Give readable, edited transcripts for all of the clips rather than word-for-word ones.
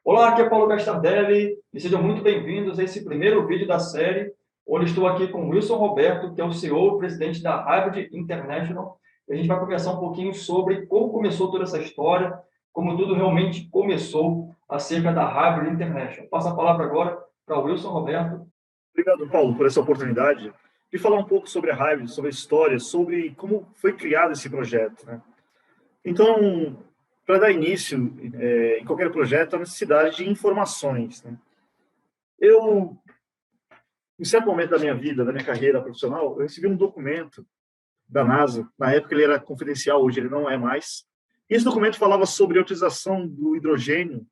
Olá, aqui é Paulo Castardelli e sejam muito bem-vindos a esse primeiro vídeo da série, onde estou aqui com o Wilson Roberto, que é o CEO e presidente da Hybrid International. E a gente vai conversar um pouquinho sobre como começou toda essa história, como tudo realmente começou acerca da Hybrid International. Passo a palavra agora para o Wilson Roberto. Obrigado, Paulo, por essa oportunidade de falar um pouco sobre a Hybrid, sobre a história, sobre como foi criado esse projeto, né? Então, para dar início em qualquer projeto, há necessidade de informações, né? Em certo momento da minha vida, da minha carreira profissional, eu recebi um documento da NASA. Na época ele era confidencial, hoje ele não é mais. E esse documento falava sobre a utilização do hidrogênio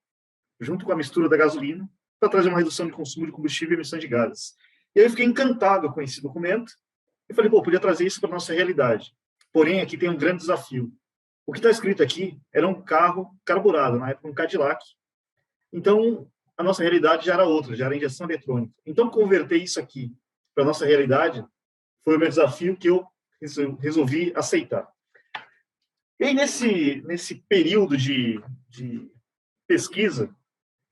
junto com a mistura da gasolina para trazer uma redução de consumo de combustível e emissões de gases. E aí eu fiquei encantado com esse documento e falei, pô, podia trazer isso para a nossa realidade. Porém, aqui tem um grande desafio. O que está escrito aqui era um carro carburado, na época um Cadillac. Então, a nossa realidade já era outra, já era injeção eletrônica. Então, converter isso aqui para a nossa realidade foi o meu desafio que eu resolvi aceitar. E aí, nesse período de pesquisa,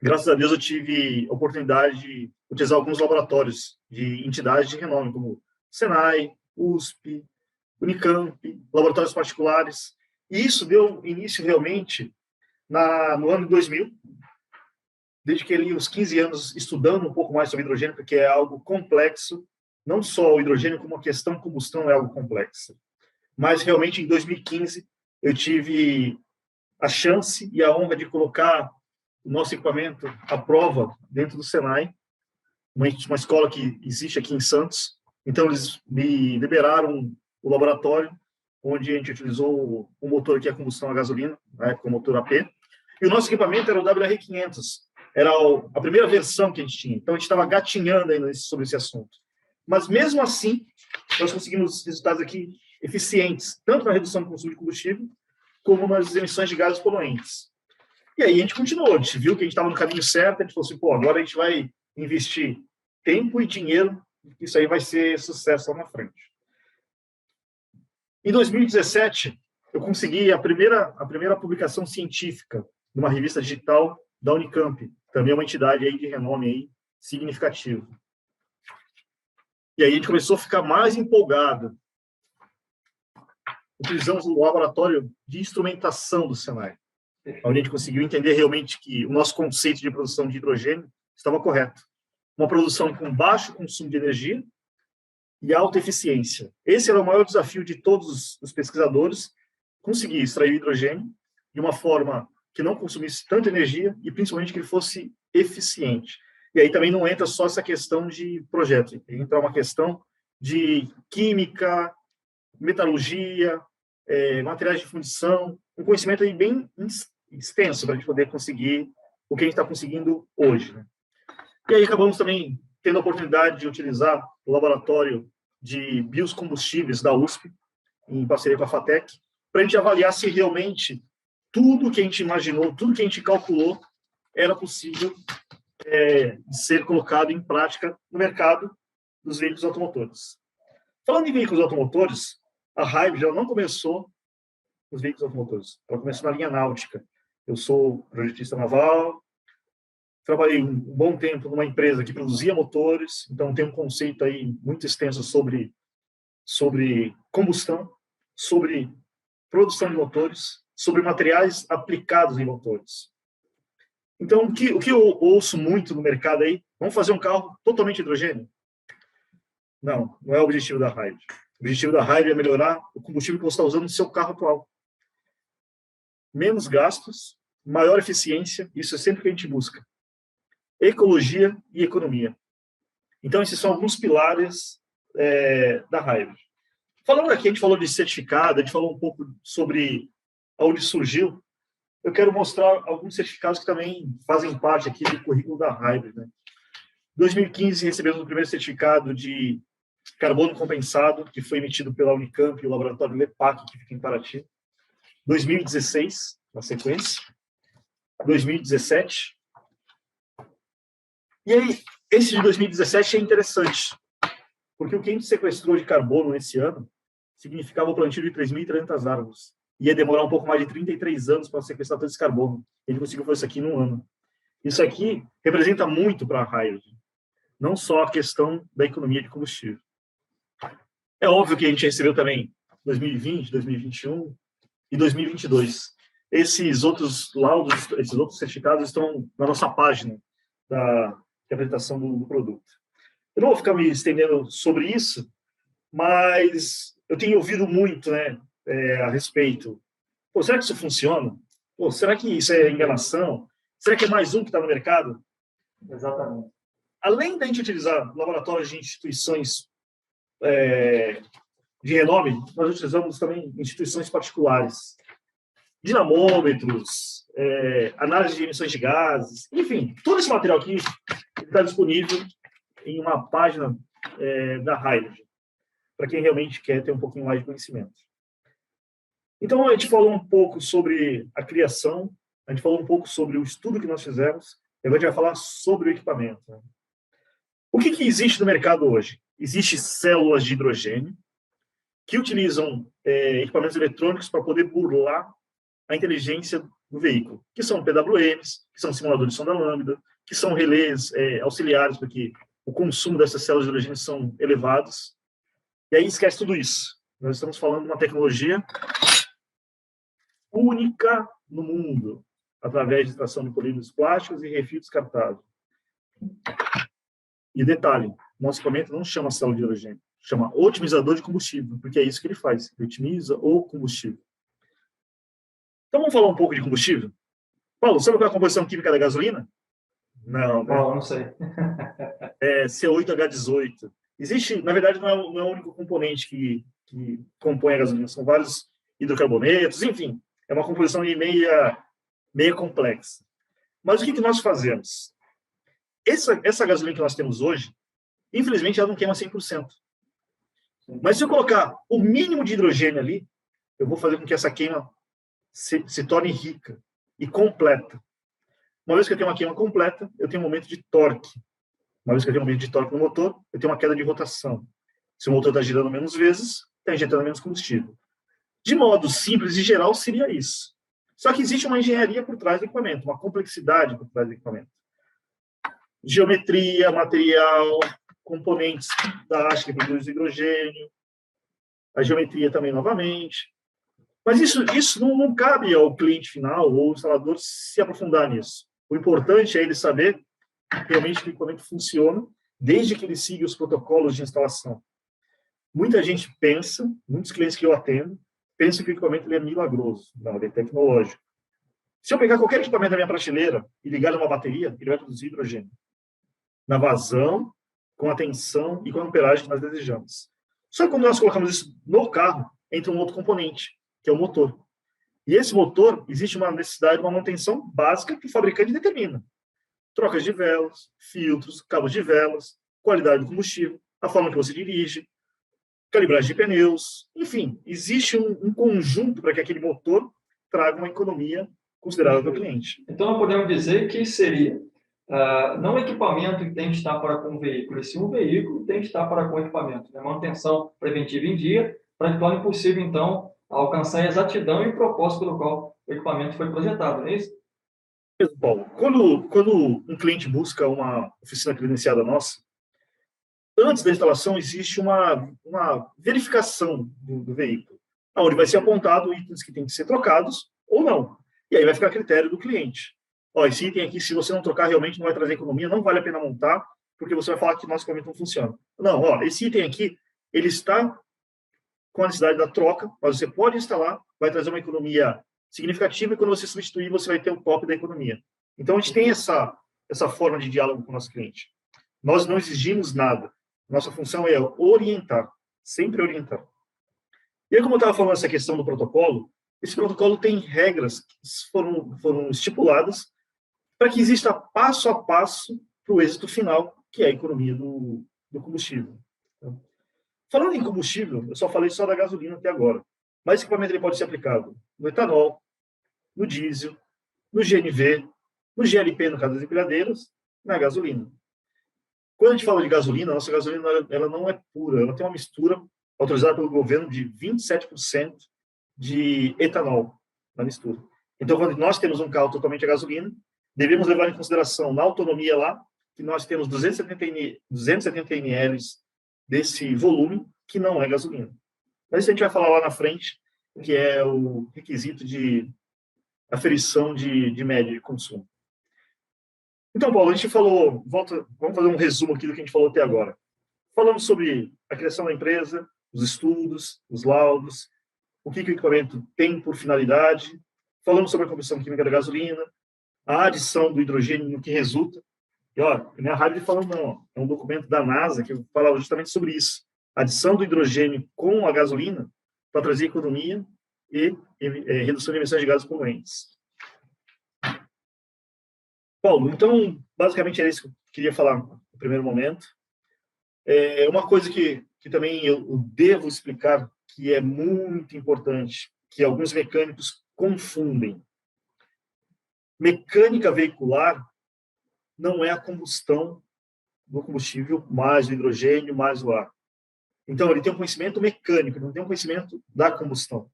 graças a Deus eu tive a oportunidade de utilizar alguns laboratórios de entidades de renome, como Senai, USP, Unicamp, laboratórios particulares. E isso deu início realmente no ano de 2000, dediquei ali uns 15 anos estudando um pouco mais sobre hidrogênio, porque é algo complexo, não só o hidrogênio, como a questão de combustão é algo complexo. Mas realmente em 2015 eu tive a chance e a honra de colocar o nosso equipamento à prova dentro do Senai, uma escola que existe aqui em Santos. Então, eles me liberaram o laboratório, onde a gente utilizou o motor que é a combustão a gasolina, né, com o motor AP. E o nosso equipamento era o WR500. Era a primeira versão que a gente tinha. Então, a gente estava gatinhando ainda sobre esse assunto. Mas, mesmo assim, nós conseguimos resultados aqui eficientes, tanto na redução do consumo de combustível, como nas emissões de gases poluentes. E aí a gente continuou, a gente viu que a gente estava no caminho certo, a gente falou assim, pô, agora a gente vai investir tempo e dinheiro, isso aí vai ser sucesso lá na frente. Em 2017, eu consegui a primeira publicação científica numa revista digital da Unicamp, também é uma entidade aí de renome aí significativo. E aí a gente começou a ficar mais empolgado. Utilizamos o laboratório de instrumentação do Senai, onde a gente conseguiu entender realmente que o nosso conceito de produção de hidrogênio estava correto. Uma produção com baixo consumo de energia e alta eficiência. Esse era o maior desafio de todos os pesquisadores, conseguir extrair o hidrogênio de uma forma que não consumisse tanta energia e, principalmente, que ele fosse eficiente. E aí também não entra só essa questão de projeto, entra uma questão de química, metalurgia, materiais de fundição, um conhecimento aí bem extenso para a gente poder conseguir o que a gente está conseguindo hoje, né? E aí acabamos também tendo a oportunidade de utilizar o laboratório de biocombustíveis da USP, em parceria com a FATEC, para a gente avaliar se realmente tudo que a gente imaginou, tudo que a gente calculou, era possível de ser colocado em prática no mercado dos veículos automotores. Falando em veículos automotores, a Hybrid não começou nos veículos automotores, ela começou na linha náutica. Eu sou projetista naval, trabalhei um bom tempo numa empresa que produzia motores, então tem um conceito aí muito extenso sobre combustão, sobre produção de motores, sobre materiais aplicados em motores. Então, o que eu ouço muito no mercado aí, vamos fazer um carro totalmente hidrogênio? Não, não é o objetivo da Hybrid. O objetivo da Hybrid é melhorar o combustível que você está usando no seu carro atual. Menos gastos, maior eficiência, isso é sempre o que a gente busca. Ecologia e economia. Então, esses são alguns pilares da Hybrid. Falando aqui, a gente falou de certificado, a gente falou um pouco sobre onde surgiu. Eu quero mostrar alguns certificados que também fazem parte aqui do currículo da Hybrid, né? Em 2015, recebemos o primeiro certificado de carbono compensado, que foi emitido pela Unicamp e o laboratório LEPAC, que fica em Paraty. 2016, na sequência. 2017. E aí, esse de 2017 é interessante, porque o que a gente sequestrou de carbono nesse ano significava o plantio de 3.300 árvores. Ia demorar um pouco mais de 33 anos para sequestrar todo esse carbono. Ele conseguiu fazer isso aqui num ano. Isso aqui representa muito para a Hydrogen, não só a questão da economia de combustível. É óbvio que a gente recebeu também 2020, 2021 e 2022. Esses outros laudos, esses outros certificados estão na nossa página de apresentação do produto. Eu não vou ficar me estendendo sobre isso, mas eu tenho ouvido muito, né, a respeito. Pô, será que isso funciona? Pô, será que isso é enganação? Será que é mais um que está no mercado? Exatamente. Além da gente utilizar laboratórios de instituições de renome, nós utilizamos também instituições particulares. Dinamômetros, análise de emissões de gases, enfim, todo esse material aqui está disponível em uma página da Hydrogen, para quem realmente quer ter um pouquinho mais de conhecimento. Então, a gente falou um pouco sobre a criação, a gente falou um pouco sobre o estudo que nós fizemos, e agora a gente vai falar sobre o equipamento. Né? O que existe no mercado hoje? Existem células de hidrogênio que utilizam equipamentos eletrônicos para poder burlar a inteligência do veículo, que são PWMs, que são simuladores de sonda lambda, que são relés auxiliares, porque o consumo dessas células de hidrogênio são elevados. E aí esquece tudo isso. Nós estamos falando de uma tecnologia única no mundo, através de extração de polímeros plásticos e refil descartável. E detalhe, nosso equipamento não chama célula de hidrogênio, chama otimizador de combustível, porque é isso que ele faz, ele otimiza o combustível. Então vamos falar um pouco de combustível? Paulo, sabe qual é a composição química da gasolina? Não, né? Não sei. É C8H18. Existe, na verdade, não é o único componente que compõe a gasolina, são vários hidrocarbonetos, enfim, é uma composição meia complexa. Mas o que nós fazemos? Essa gasolina que nós temos hoje, infelizmente, ela não queima 100%. Mas se eu colocar o mínimo de hidrogênio ali, eu vou fazer com que essa queima se torne rica e completa. Uma vez que eu tenho uma queima completa, eu tenho um aumento de torque. Uma vez que eu tenho um aumento de torque no motor, eu tenho uma queda de rotação. Se o motor está girando menos vezes, está injetando menos combustível. De modo simples e geral, seria isso. Só que existe uma engenharia por trás do equipamento, uma complexidade por trás do equipamento. Geometria, material, componentes da haste que produz hidrogênio, a geometria também novamente. Mas isso não cabe ao cliente final ou ao instalador se aprofundar nisso. O importante é ele saber realmente que o equipamento funciona, desde que ele siga os protocolos de instalação. Muita gente pensa, muitos clientes que eu atendo, pensam que o equipamento ele é milagroso. Não, ele é tecnológico. Se eu pegar qualquer equipamento da minha prateleira e ligar numa bateria, ele vai produzir hidrogênio. Na vazão, com a tensão e com a amperagem que nós desejamos. Só que quando nós colocamos isso no carro, entra um outro componente, que é o motor. E esse motor, existe uma necessidade de uma manutenção básica que o fabricante determina. Trocas de velas, filtros, cabos de velas, qualidade do combustível, a forma que você dirige, calibragem de pneus, enfim, existe um conjunto para que aquele motor traga uma economia considerável para o cliente. Então, nós podemos dizer que seria não o equipamento que tem que estar para com o veículo, e sim o veículo tem que estar para com o equipamento. Né? Manutenção preventiva em dia, para que torne possível, então, alcançar a exatidão e propósito pelo qual o equipamento foi projetado, não é isso? Paulo, quando um cliente busca uma oficina credenciada nossa, antes da instalação existe uma verificação do veículo, onde vai ser apontado itens que têm que ser trocados ou não. E aí vai ficar a critério do cliente. Ó, esse item aqui, se você não trocar, realmente não vai trazer economia, não vale a pena montar, porque você vai falar que nosso equipamento não funciona. Não, ó, esse item aqui, ele está com a necessidade da troca, mas você pode instalar, vai trazer uma economia significativa, e quando você substituir, você vai ter o top da economia. Então, a gente tem essa forma de diálogo com o nosso cliente. Nós não exigimos nada. Nossa função é orientar, sempre orientar. E aí, como eu estava falando essa questão do protocolo, esse protocolo tem regras que foram estipuladas para que exista passo a passo para o êxito final, que é a economia do combustível. Falando em combustível, eu só falei só da gasolina até agora, mas esse equipamento ele pode ser aplicado no etanol, no diesel, no GNV, no GLP, no caso das empilhadeiras, na gasolina. Quando a gente fala de gasolina, a nossa gasolina ela não é pura, ela tem uma mistura autorizada pelo governo de 27% de etanol na mistura. Então, quando nós temos um carro totalmente a gasolina, devemos levar em consideração na autonomia lá, que nós temos 270 ml desse volume, que não é gasolina. Mas isso a gente vai falar lá na frente, que é o requisito de aferição de média de consumo. Então, Paulo, a gente falou, vamos fazer um resumo aqui do que a gente falou até agora. Falamos sobre a criação da empresa, os estudos, os laudos, o que o equipamento tem por finalidade. Falamos sobre a combustão química da gasolina, a adição do hidrogênio no que resulta. E, ó, não é a Hybrid falando, não. É um documento da NASA que fala justamente sobre isso. A adição do hidrogênio com a gasolina para trazer economia e redução de emissões de gases poluentes. Paulo, então, basicamente era isso que eu queria falar no primeiro momento. Uma coisa que também eu devo explicar, que é muito importante, que alguns mecânicos confundem. Mecânica veicular não é a combustão do combustível mais o hidrogênio, mais o ar. Então, ele tem um conhecimento mecânico, não tem um conhecimento da combustão.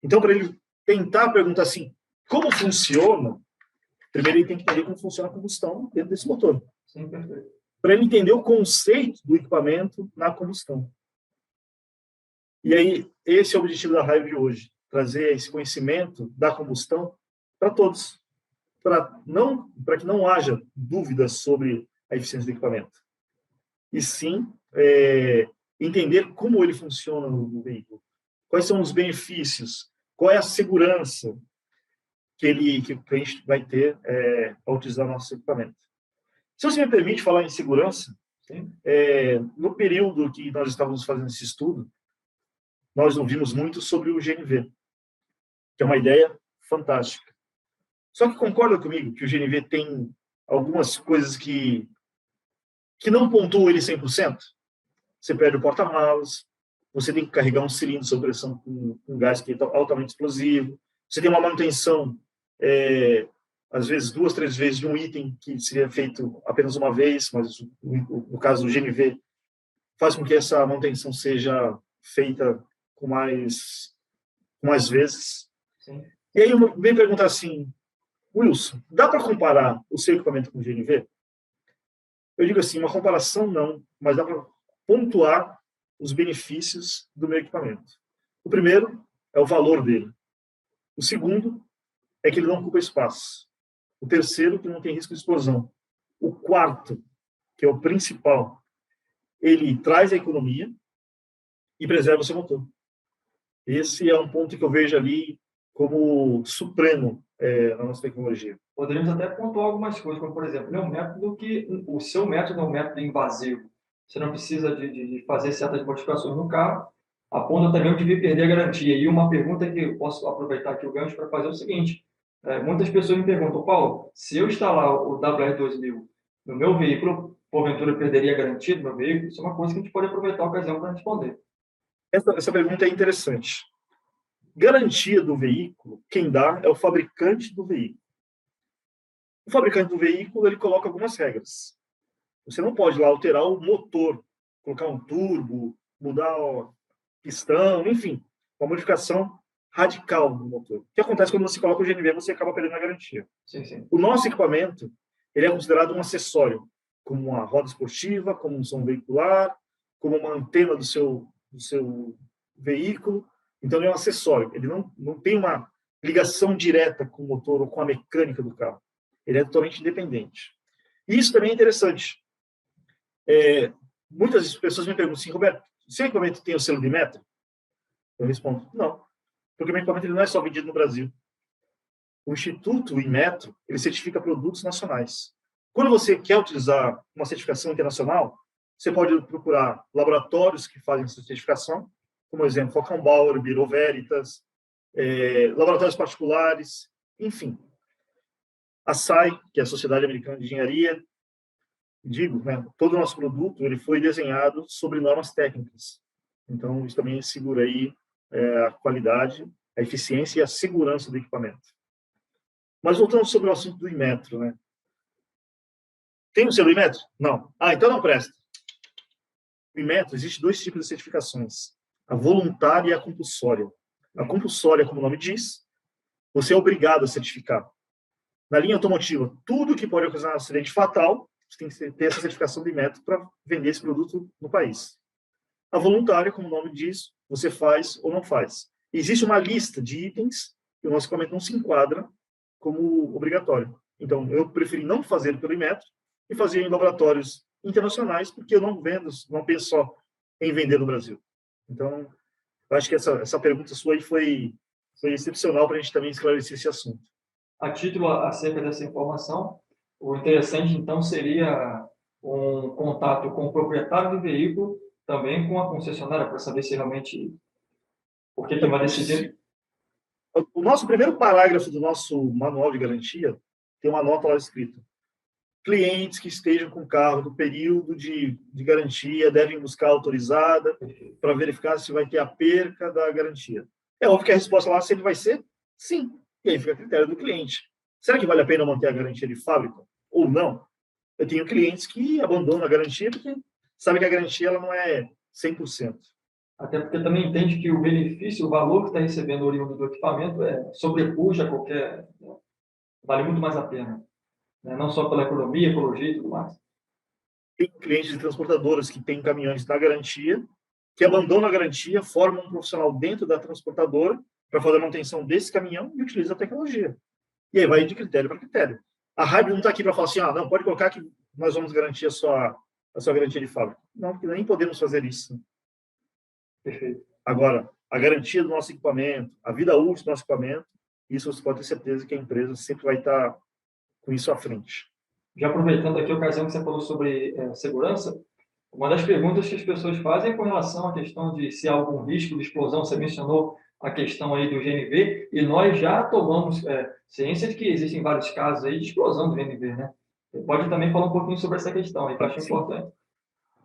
Então, para ele tentar perguntar assim, como funciona, primeiro ele tem que entender como funciona a combustão dentro desse motor. Sim, perfeito. Para ele entender o conceito do equipamento na combustão. E aí, esse é o objetivo da Hybrid hoje, trazer esse conhecimento da combustão para todos, para que não haja dúvidas sobre a eficiência do equipamento. E sim, entender como ele funciona no veículo, quais são os benefícios, qual é a segurança que a gente vai ter ao utilizar nosso equipamento. Se você me permite falar em segurança, no período que nós estávamos fazendo esse estudo, nós ouvimos muito sobre o GNV, que é uma ideia fantástica. Só que concorda comigo que o GNV tem algumas coisas que não pontuam ele 100%? Você perde o porta-malas, você tem que carregar um cilindro sob pressão com gás que é altamente explosivo, você tem uma manutenção, às vezes 2, 3 vezes de um item que seria feito apenas uma vez, mas no caso do GNV, faz com que essa manutenção seja feita com mais vezes. Sim. E aí vem perguntar assim, Wilson, dá para comparar o seu equipamento com o GNV? Eu digo assim, uma comparação não, mas dá para pontuar os benefícios do meu equipamento. O primeiro é o valor dele. O segundo é que ele não ocupa espaço. O terceiro, que não tem risco de explosão. O quarto, que é o principal, ele traz a economia e preserva o seu motor. Esse é um ponto que eu vejo ali como supremo na nossa tecnologia. Poderíamos até pontuar algumas coisas, como, por exemplo, o seu método é um método invasivo. Você não precisa de fazer certas modificações no carro, a ponto também de vir perder a garantia. E uma pergunta que eu posso aproveitar aqui o gancho para fazer é o seguinte, muitas pessoas me perguntam, Paulo, se eu instalar o WR2000 no meu veículo, porventura eu perderia a garantia do meu veículo? Isso é uma coisa que a gente pode aproveitar a ocasião para responder. Essa pergunta é interessante. Garantia do veículo, quem dá é o fabricante do veículo. O fabricante do veículo, ele coloca algumas regras. Você não pode lá alterar o motor, colocar um turbo, mudar o pistão, enfim, uma modificação radical no motor. O que acontece quando você coloca o GNV, você acaba perdendo a garantia. Sim, sim. O nosso equipamento, ele é considerado um acessório, como uma roda esportiva, como um som veicular, como uma antena do seu veículo. Então, ele é um acessório. Ele não tem uma ligação direta com o motor ou com a mecânica do carro. Ele é totalmente independente. E isso também é interessante. Muitas pessoas me perguntam assim, Roberto, seu equipamento tem o selo de Inmetro? Eu respondo, não. Porque o meu equipamento ele não é só vendido no Brasil. O Instituto Inmetro, ele certifica produtos nacionais. Quando você quer utilizar uma certificação internacional, você pode procurar laboratórios que fazem essa certificação, como exemplo, Falcão Bauer, Bureau Veritas, laboratórios particulares, enfim. A SAI, que é a Sociedade Americana de Engenharia, todo o nosso produto ele foi desenhado sobre normas técnicas. Então, isso também segura aí a qualidade, a eficiência e a segurança do equipamento. Mas voltando sobre o assunto do Inmetro, né? Tem o selo Inmetro? Não. Então não presta. O Inmetro, existe 2 tipos de certificações, a voluntária e a compulsória. A compulsória, como o nome diz, você é obrigado a certificar. Na linha automotiva, tudo que pode ocasionar um acidente fatal, você tem que ter essa certificação de método para vender esse produto no país. A voluntária, como o nome diz, você faz ou não faz. Existe uma lista de itens que o nosso equipamento não se enquadra como obrigatório. Então, eu preferi não fazer pelo Inmetro e fazer em laboratórios internacionais, porque eu não vendo, não penso só em vender no Brasil. Então, eu acho que essa pergunta sua aí foi excepcional para a gente também esclarecer esse assunto. A título acerca dessa informação, o interessante, então, seria um contato com o proprietário do veículo, também com a concessionária, para saber se realmente... Por que vai decidir? O nosso primeiro parágrafo do nosso manual de garantia tem uma nota lá escrita: clientes que estejam com o carro no período de garantia devem buscar autorizada para verificar se vai ter a perca da garantia. É óbvio que a resposta lá sempre vai ser sim. E aí fica a critério do cliente. Será que vale a pena manter a garantia de fábrica ou não? Eu tenho clientes que abandonam a garantia porque sabem que a garantia ela não é 100%. Até porque também entende que o benefício, o valor que está recebendo oriundo do equipamento sobrepuja qualquer... Vale muito mais a pena. Né? Não só pela economia, ecologia e tudo mais. Tem clientes de transportadoras que têm caminhões da garantia, que abandonam a garantia, formam um profissional dentro da transportadora para fazer a manutenção desse caminhão e utiliza a tecnologia. E aí vai de critério para critério. A Hybrid não está aqui para falar assim, não, pode colocar que nós vamos garantir a sua garantia de fábrica. Não, porque nem podemos fazer isso. Perfeito. Agora, a garantia do nosso equipamento, a vida útil do nosso equipamento, isso você pode ter certeza que a empresa sempre vai estar com isso à frente. Já aproveitando aqui a ocasião que você falou sobre segurança, uma das perguntas que as pessoas fazem é com relação à questão de se há algum risco de explosão. Você mencionou a questão aí do GNV, e nós já tomamos ciência de que existem vários casos aí de explosão do GNV, né? Você pode também falar um pouquinho sobre essa questão aí, que eu acho importante.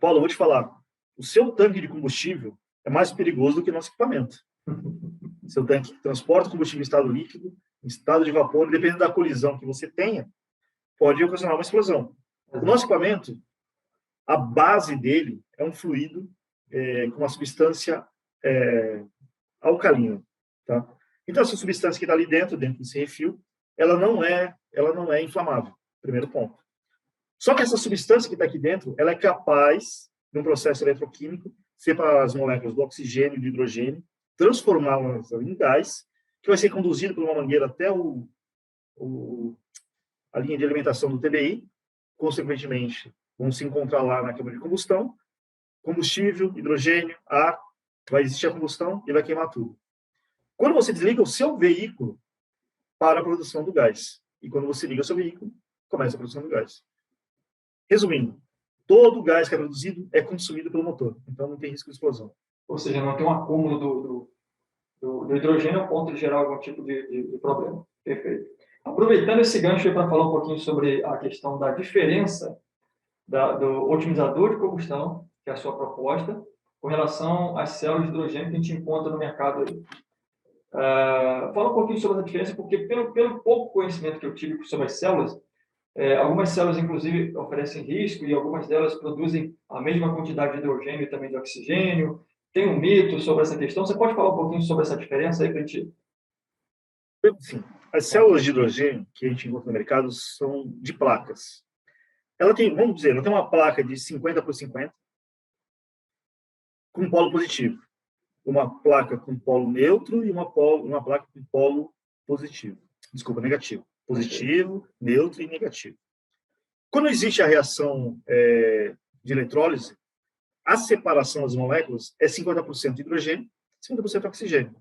Paulo, eu vou te falar, o seu tanque de combustível é mais perigoso do que o nosso equipamento. Seu tanque transporta combustível em estado líquido, em estado de vapor, dependendo da colisão que você tenha, pode ocasionar uma explosão. O nosso equipamento, a base dele é um fluido com uma substância alcalina, tá? Então, essa substância que está ali dentro desse refil, ela não é inflamável, primeiro ponto. Só que essa substância que está aqui dentro, ela é capaz, num processo eletroquímico, separar as moléculas do oxigênio e do hidrogênio, transformá-las em gás, que vai ser conduzido por uma mangueira até a linha de alimentação do TBI, consequentemente, vão se encontrar lá na câmara de combustão, combustível, hidrogênio, ar, vai existir a combustão e vai queimar tudo. Quando você desliga o seu veículo, para a produção do gás. E quando você liga o seu veículo, começa a produção do gás. Resumindo, todo o gás que é produzido é consumido pelo motor, então não tem risco de explosão. Ou seja, não tem um acúmulo do hidrogênio ao ponto de gerar algum tipo de problema. Perfeito. Aproveitando esse gancho para falar um pouquinho sobre a questão da diferença do otimizador de combustão, que é a sua proposta, com relação às células de hidrogênio que a gente encontra no mercado aí. Fala um pouquinho sobre essa diferença, porque pelo pouco conhecimento que eu tive sobre as células, algumas células, inclusive, oferecem risco e algumas delas produzem a mesma quantidade de hidrogênio e também de oxigênio. Tem um mito sobre essa questão. Você pode falar um pouquinho sobre essa diferença aí para a gente? Sim. As células de hidrogênio que a gente encontra no mercado são de placas. Ela tem, vamos dizer, ela tem uma placa de 50 por 50 com polo positivo, uma placa com polo neutro e uma placa com polo positivo. Desculpa, negativo. Positivo, neutro e negativo. Quando existe a reação de eletrólise, a separação das moléculas é 50% hidrogênio, 50% oxigênio.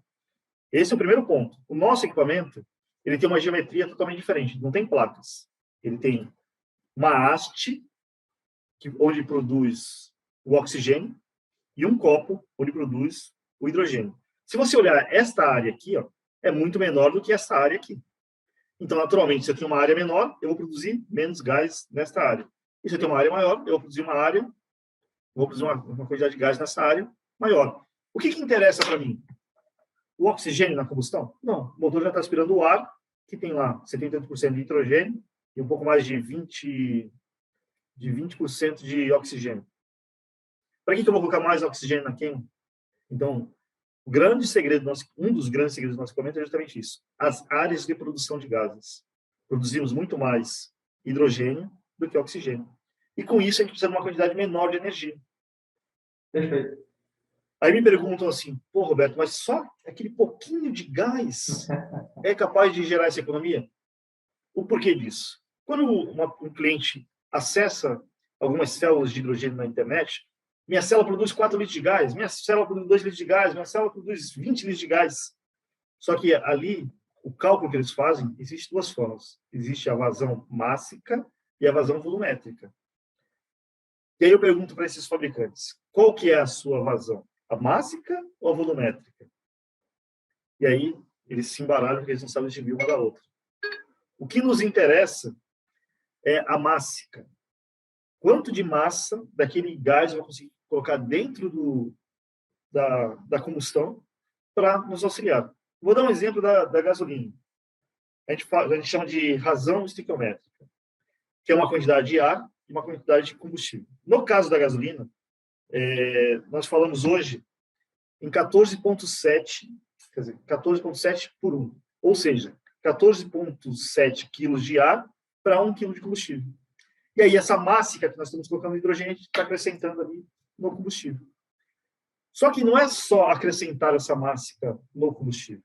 Esse é o primeiro ponto. O nosso equipamento, ele tem uma geometria totalmente diferente. Não tem placas. Ele tem uma haste, onde produz o oxigênio, e um copo, onde produz o hidrogênio. Se você olhar esta área aqui, é muito menor do que essa área aqui. Então, naturalmente, se eu tenho uma área menor, eu vou produzir menos gás nesta área. E se eu tenho uma área maior, eu vou produzir uma quantidade de gás nessa área maior. O que interessa para mim? O oxigênio na combustão? Não. O motor já está aspirando o ar, que tem lá 78% de hidrogênio e um pouco mais de 20% de oxigênio. Para que eu vou colocar mais oxigênio na queima? Então, um dos grandes segredos do nosso equipamento é justamente isso: as áreas de produção de gases. Produzimos muito mais hidrogênio do que oxigênio. E com isso a gente precisa de uma quantidade menor de energia. Perfeito. Aí me perguntam assim, pô, Roberto, mas só aquele pouquinho de gás é capaz de gerar essa economia? O porquê disso? Quando um cliente acessa algumas células de hidrogênio na internet, minha célula produz 4 litros de gás, minha célula produz 2 litros de gás, minha célula produz 20 litros de gás. Só que ali, o cálculo que eles fazem, existe duas formas. Existe a vazão mássica e a vazão volumétrica. E aí eu pergunto para esses fabricantes, qual que é a sua vazão? A mássica ou a volumétrica? E aí eles se embaralham porque eles não sabem distinguir uma da outra. O que nos interessa é a mássica. Quanto de massa daquele gás eu vou conseguir colocar dentro da combustão para nos auxiliar. Vou dar um exemplo da gasolina. A gente chama de razão estequiométrica, que é uma quantidade de ar e uma quantidade de combustível. No caso da gasolina, nós falamos hoje em 14,7, quer dizer, 14,7 por 1. Ou seja, 14,7 quilos de ar para 1 quilo de combustível. E aí, essa mássica que nós estamos colocando no hidrogênio, a gente está acrescentando ali no combustível. Só que não é só acrescentar essa mássica no combustível.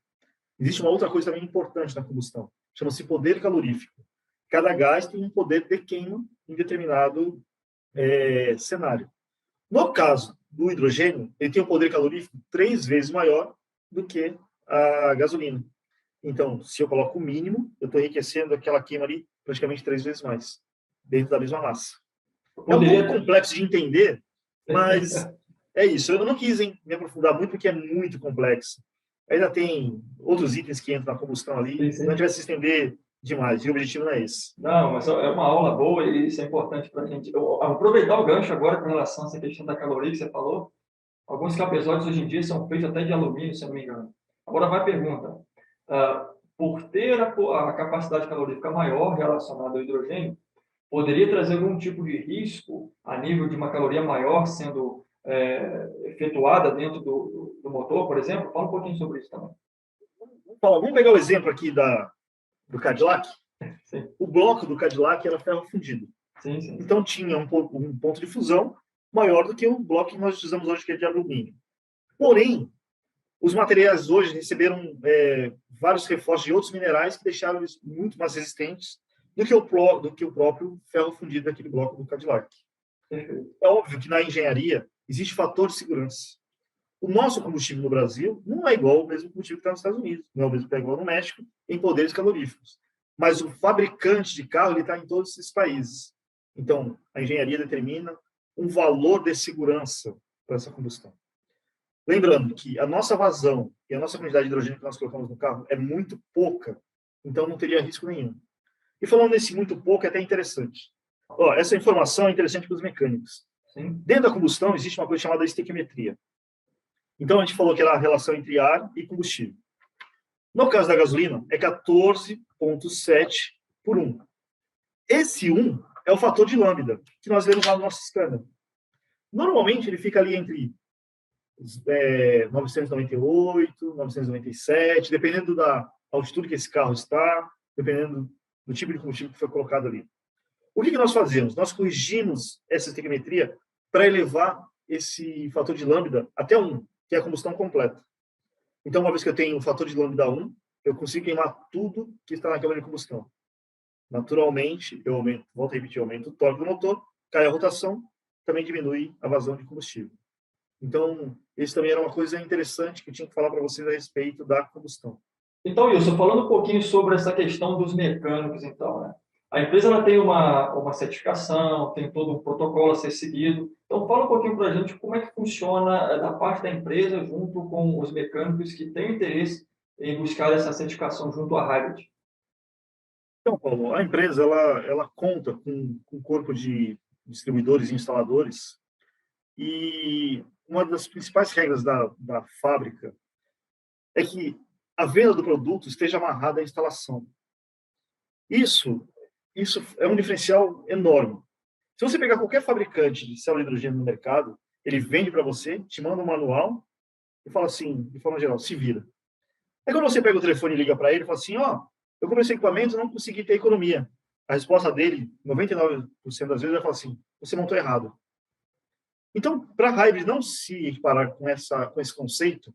Existe uma outra coisa também importante na combustão. Chama-se poder calorífico. Cada gás tem um poder de queima em determinado cenário. No caso do hidrogênio, ele tem um poder calorífico 3 vezes maior do que a gasolina. Então, se eu coloco o mínimo, eu estou enriquecendo aquela queima ali praticamente 3 vezes mais, dentro da mesma massa. É um pouco complexo de entender, mas é isso. Eu não quis me aprofundar muito, porque é muito complexo. Ainda tem outros itens que entram na combustão ali, não vai se estender demais, e o objetivo não é esse. Não, mas é uma aula boa e isso é importante para a gente. Eu vou aproveitar o gancho agora com relação a essa questão da caloria que você falou. Alguns cabeçotes hoje em dia são feitos até de alumínio, se eu não me engano. Agora vai a pergunta. Por ter a capacidade calorífica maior relacionada ao hidrogênio, poderia trazer algum tipo de risco a nível de uma caloria maior sendo efetuada dentro do motor, por exemplo? Fala um pouquinho sobre isso também. Vamos pegar o exemplo aqui do Cadillac. Sim. O bloco do Cadillac era ferro fundido. Sim, sim. Então tinha um ponto de fusão maior do que o bloco que nós utilizamos hoje, que é de alumínio. Porém, os materiais hoje receberam vários reforços de outros minerais que deixaram eles muito mais resistentes do que o próprio ferro fundido daquele bloco do Cadillac. Perfeito. É óbvio que na engenharia existe fator de segurança. O nosso combustível no Brasil não é igual ao mesmo combustível que está nos Estados Unidos, não é o mesmo que está igual no México, em poderes caloríficos. Mas o fabricante de carro está em todos esses países. Então, a engenharia determina um valor de segurança para essa combustão. Lembrando que a nossa vazão e a nossa quantidade de hidrogênio que nós colocamos no carro é muito pouca, então não teria risco nenhum. E falando nesse muito pouco, é até interessante. Essa informação é interessante para os mecânicos. Sim. Dentro da combustão, existe uma coisa chamada estequiometria. Então, a gente falou que era a relação entre ar e combustível. No caso da gasolina, é 14,7 por 1. Esse 1 é o fator de lambda, que nós vemos lá no nosso escândalo. Normalmente, ele fica ali entre 998, 997, dependendo da altitude que esse carro está, dependendo do tipo de combustível que foi colocado ali. O que nós fazemos? Nós corrigimos essa estequiometria para elevar esse fator de lambda até 1, que é a combustão completa. Então, uma vez que eu tenho o fator de lambda 1, eu consigo queimar tudo que está na câmara de combustão. Naturalmente, volto a repetir, eu aumento o torque do motor, cai a rotação, também diminui a vazão de combustível. Então, isso também era uma coisa interessante que eu tinha que falar para vocês a respeito da combustão. Então, Wilson, falando um pouquinho sobre essa questão dos mecânicos, então, né? A empresa ela tem uma certificação, tem todo um protocolo a ser seguido. Então, fala um pouquinho para a gente como é que funciona da parte da empresa junto com os mecânicos que têm interesse em buscar essa certificação junto à Hybrid. Então, Paulo, a empresa ela conta com um corpo de distribuidores e instaladores, e uma das principais regras da fábrica é que a venda do produto esteja amarrada à instalação. Isso é um diferencial enorme. Se você pegar qualquer fabricante de célula de hidrogênio no mercado, ele vende para você, te manda um manual e fala assim, de forma geral, se vira. Aí quando você pega o telefone e liga para ele, fala assim, Eu comprei esse equipamento e não consegui ter economia. A resposta dele, 99% das vezes, é falar assim, você montou errado. Então, para a Hybrid não se equiparar com esse conceito,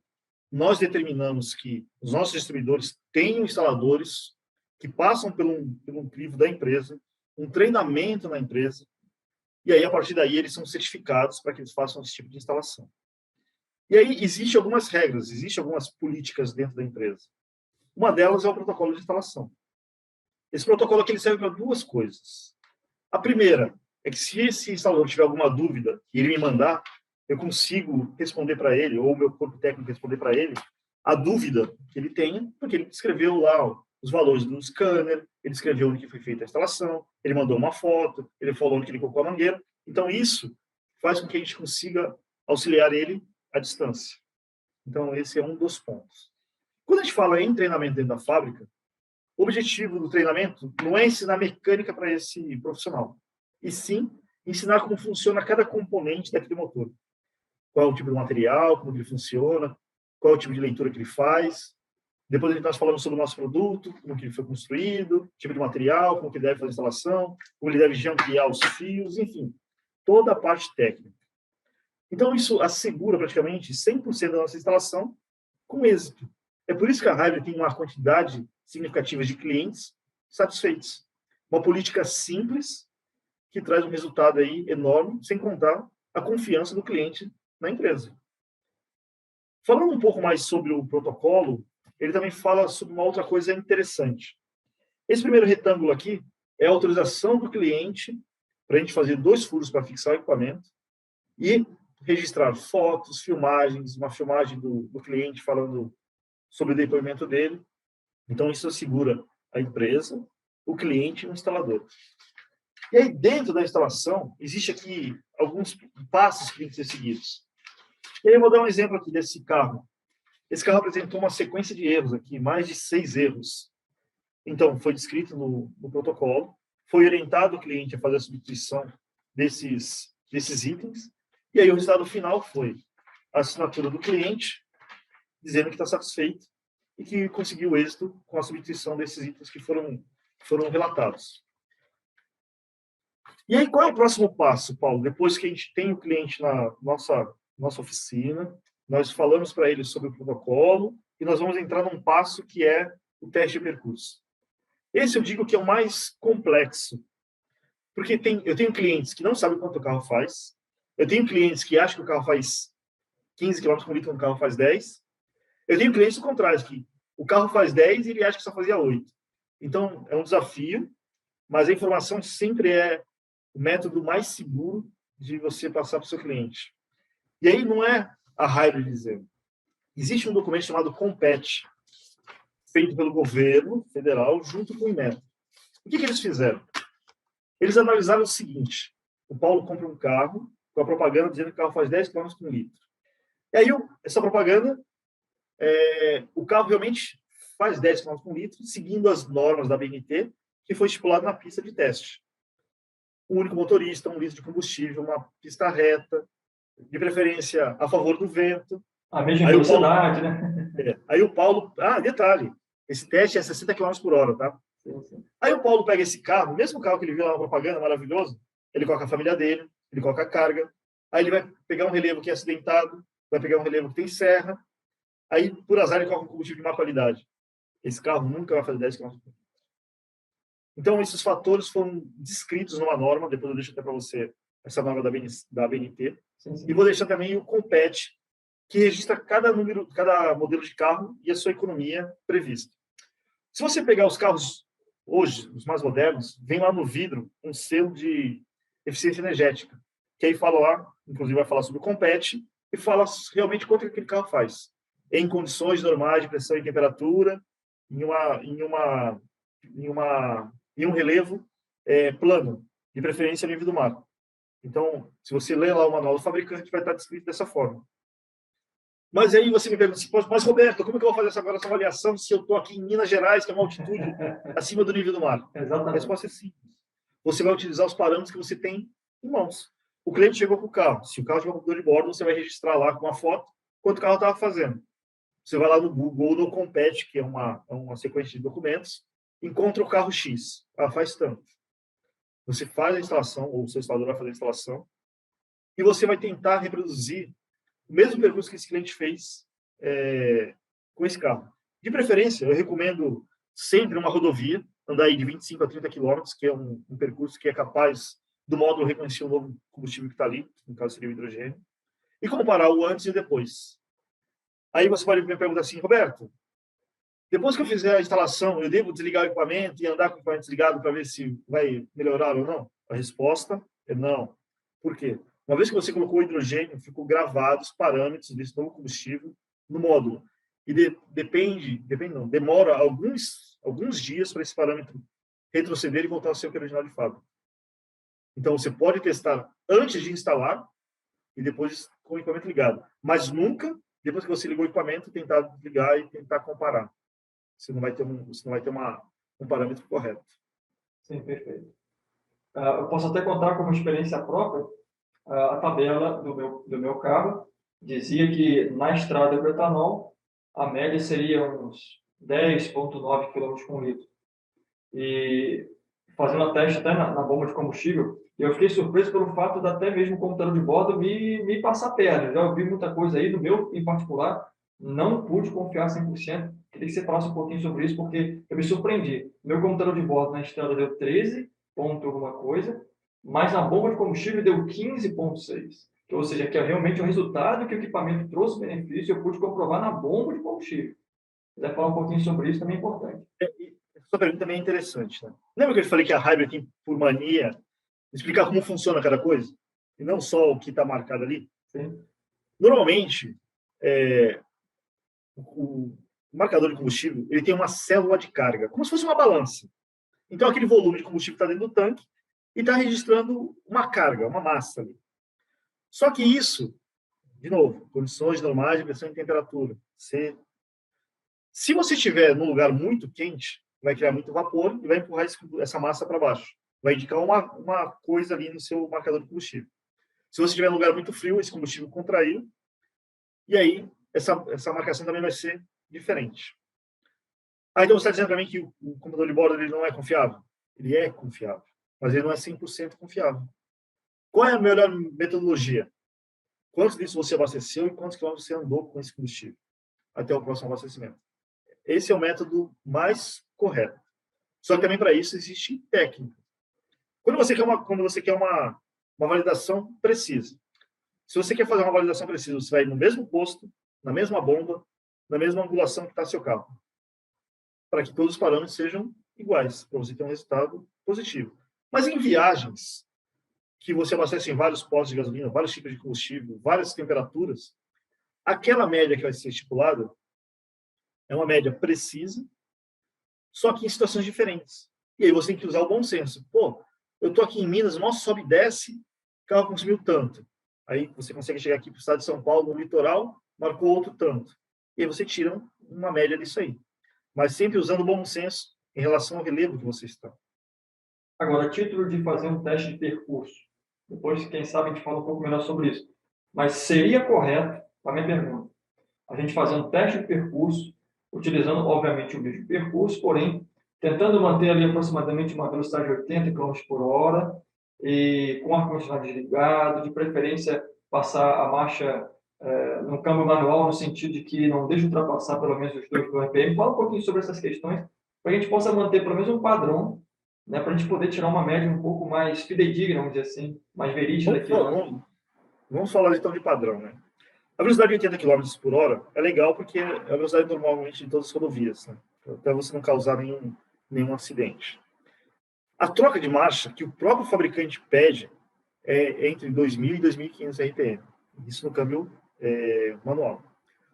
nós determinamos que os nossos distribuidores tenham instaladores que passam por um crivo da empresa, um treinamento na empresa, e aí, a partir daí, eles são certificados para que eles façam esse tipo de instalação. E aí, existem algumas regras, existem algumas políticas dentro da empresa. Uma delas é o protocolo de instalação. Esse protocolo aqui ele serve para duas coisas. A primeira é que se esse instalador tiver alguma dúvida e ele me mandar, eu consigo responder para ele, ou o meu corpo técnico responder para ele, a dúvida que ele tenha, porque ele escreveu lá os valores do scanner, ele escreveu onde que foi feita a instalação, ele mandou uma foto, ele falou onde que ele colocou a mangueira. Então, isso faz com que a gente consiga auxiliar ele à distância. Então, esse é um dos pontos. Quando a gente fala em treinamento dentro da fábrica, o objetivo do treinamento não é ensinar mecânica para esse profissional, e sim ensinar como funciona cada componente daquele motor. Qual é o tipo de material, como ele funciona, qual é o tipo de leitura que ele faz. Depois nós falamos sobre o nosso produto, como que ele foi construído, tipo de material, como que ele deve fazer a instalação, como ele deve jampear os fios, enfim, toda a parte técnica. Então, isso assegura praticamente 100% da nossa instalação com êxito. É por isso que a Hybrid tem uma quantidade significativa de clientes satisfeitos. Uma política simples que traz um resultado aí enorme, sem contar a confiança do cliente na empresa. Falando um pouco mais sobre o protocolo, ele também fala sobre uma outra coisa interessante. Esse primeiro retângulo aqui é a autorização do cliente para a gente fazer 2 furos para fixar o equipamento e registrar fotos, filmagens, uma filmagem do cliente falando sobre o depoimento dele. Então, isso assegura a empresa, o cliente e o instalador. E aí, dentro da instalação, existe aqui alguns passos que têm que ser seguidos. E aí, eu vou dar um exemplo aqui desse carro. Esse carro apresentou uma sequência de erros aqui, mais de 6 erros. Então, foi descrito no protocolo, foi orientado o cliente a fazer a substituição desses itens, e aí o resultado final foi a assinatura do cliente, dizendo que está satisfeito e que conseguiu êxito com a substituição desses itens que foram relatados. E aí, qual é o próximo passo, Paulo? Depois que a gente tem o cliente na nossa oficina, nós falamos para ele sobre o protocolo e nós vamos entrar num passo que é o teste de percurso. Esse eu digo que é o mais complexo, porque eu tenho clientes que não sabem quanto o carro faz, eu tenho clientes que acham que o carro faz 15 km por litro quando o carro faz 10, eu tenho clientes contrários, que o carro faz 10 e ele acha que só fazia 8. Então, é um desafio, mas a informação sempre é o método mais seguro de você passar para o seu cliente. E aí não é a Hybrid dizendo. Existe um documento chamado COMPET, feito pelo governo federal junto com o INEP. O que eles fizeram? Eles analisaram o seguinte: o Paulo compra um carro com a propaganda dizendo que o carro faz 10 km por litro. E aí, essa propaganda, o carro realmente faz 10 km por litro, seguindo as normas da BNT, que foi estipulado na pista de teste. Um único motorista, 1 litro de combustível, uma pista reta, de preferência a favor do vento. A mesma velocidade, né? Aí o Paulo... detalhe, esse teste é 60 km por hora, tá? Sim. Aí o Paulo pega esse carro, o mesmo carro que ele viu lá na propaganda, maravilhoso, ele coloca a família dele, ele coloca a carga, aí ele vai pegar um relevo que é acidentado, vai pegar um relevo que tem serra, aí, por azar, ele coloca um combustível de má qualidade. Esse carro nunca vai fazer 10 km por hora. Então, esses fatores foram descritos numa norma, depois eu deixo até para você essa norma da BNT, Sim. E vou deixar também o COMPET, que registra cada modelo de carro e a sua economia prevista. Se você pegar os carros hoje, os mais modernos, vem lá no vidro um selo de eficiência energética, que aí fala lá, inclusive vai falar sobre o COMPET, e fala realmente quanto aquele carro faz, em condições normais de pressão e temperatura, em um relevo plano, de preferência livre do mar. Então, se você ler lá o manual do fabricante, vai estar descrito dessa forma. Mas aí você me pergunta assim, mas Roberto, como é que eu vou fazer essa avaliação se eu estou aqui em Minas Gerais, que é uma altitude acima do nível do mar? Exatamente. A resposta é simples. Você vai utilizar os parâmetros que você tem em mãos. O cliente chegou com o carro. Se o carro tiver um computador de bordo, você vai registrar lá com uma foto quanto o carro estava fazendo. Você vai lá no Google ou no COMPET, que é uma sequência de documentos, encontra o carro X. Ah, faz tanto. Você faz a instalação, ou o seu instalador vai fazer a instalação, e você vai tentar reproduzir o mesmo percurso que esse cliente fez com esse carro. De preferência, eu recomendo sempre uma rodovia, andar aí de 25 a 30 quilômetros, que é um percurso que é capaz do módulo reconhecer o novo combustível que está ali, no caso seria o hidrogênio, e comparar o antes e o depois. Aí você pode me perguntar assim, Roberto, depois que eu fizer a instalação, eu devo desligar o equipamento e andar com o equipamento desligado para ver se vai melhorar ou não? A resposta é não. Por quê? Uma vez que você colocou o hidrogênio, ficou gravado os parâmetros desse novo combustível no módulo. E demora alguns dias para esse parâmetro retroceder e voltar ao seu original de fábrica. Então, você pode testar antes de instalar e depois com o equipamento ligado. Mas nunca, depois que você ligou o equipamento, tentar desligar e tentar comparar. Você não vai ter um parâmetro correto. Sim, perfeito. Eu posso até contar como experiência própria. A tabela do meu carro dizia que na estrada do etanol a média seria uns 10,9 km por litro. E fazendo a teste até na bomba de combustível, eu fiquei surpreso pelo fato de até mesmo o computador de bordo me passar perna. Já ouvi muita coisa aí, no meu em particular, não pude confiar 100%. Queria que você falasse um pouquinho sobre isso, porque eu me surpreendi. Meu computador de bordo na estrada deu 13 ponto alguma coisa, mas na bomba de combustível deu 15,6. Ou seja, que é realmente o resultado que o equipamento trouxe benefício, eu pude comprovar na bomba de combustível. Se quiser falar um pouquinho sobre isso, também é importante. Essa pergunta também é interessante. Né? Lembra que eu falei que a Hybrid tem por mania explicar como funciona cada coisa? E não só o que está marcado ali? Sim. Normalmente, o marcador de combustível ele tem uma célula de carga, como se fosse uma balança. Então, aquele volume de combustível está dentro do tanque e está registrando uma carga, uma massa ali. Só que isso, de novo, condições normais de pressão e temperatura. Se você estiver num lugar muito quente, vai criar muito vapor e vai empurrar essa massa para baixo. Vai indicar uma coisa ali no seu marcador de combustível. Se você estiver num lugar muito frio, esse combustível contraiu, e aí essa marcação também vai ser diferente. Então você está dizendo para mim que o computador de bordo ele não é confiável? Ele é confiável, mas ele não é 100% confiável. Qual é a melhor metodologia? Quantos litros você abasteceu e quantos quilômetros você andou com esse combustível até o próximo abastecimento? Esse é o método mais correto. Só que também para isso existe técnica. Quando você quer uma validação precisa. Se você quer fazer uma validação precisa, você vai no mesmo posto, na mesma bomba, na mesma angulação que está seu carro, para que todos os parâmetros sejam iguais, para você ter um resultado positivo. Mas em viagens que você abastece em vários postos de gasolina, vários tipos de combustível, várias temperaturas, aquela média que vai ser estipulada é uma média precisa, só que em situações diferentes. E aí você tem que usar o bom senso. Pô, eu estou aqui em Minas, nossa, sobe e desce, o carro consumiu tanto. Aí você consegue chegar aqui para o estado de São Paulo, no litoral, marcou outro tanto. E aí você tira uma média disso aí. Mas sempre usando o bom senso em relação ao relevo que você está. Agora, a título de fazer um teste de percurso, depois, quem sabe, a gente fala um pouco melhor sobre isso. Mas seria correto, a minha pergunta, a gente fazer um teste de percurso, utilizando, obviamente, o mesmo percurso, porém, tentando manter ali aproximadamente uma velocidade de 80 km por hora e com o ar-condicionado desligado, de preferência passar a marcha no câmbio manual, no sentido de que não deixe ultrapassar pelo menos os 2 RPM. Fala um pouquinho sobre essas questões, para a gente possa manter pelo menos um padrão, né, para a gente poder tirar uma média um pouco mais fidedigna, vamos dizer assim, mais verídica daquilo. Vamos falar então de padrão, né? A velocidade de 80 km por hora é legal porque é a velocidade normalmente de todas as rodovias, né? Até você não causar nenhum acidente. A troca de marcha que o próprio fabricante pede é entre 2.000 e 2.500 RPM. Isso no câmbio manual.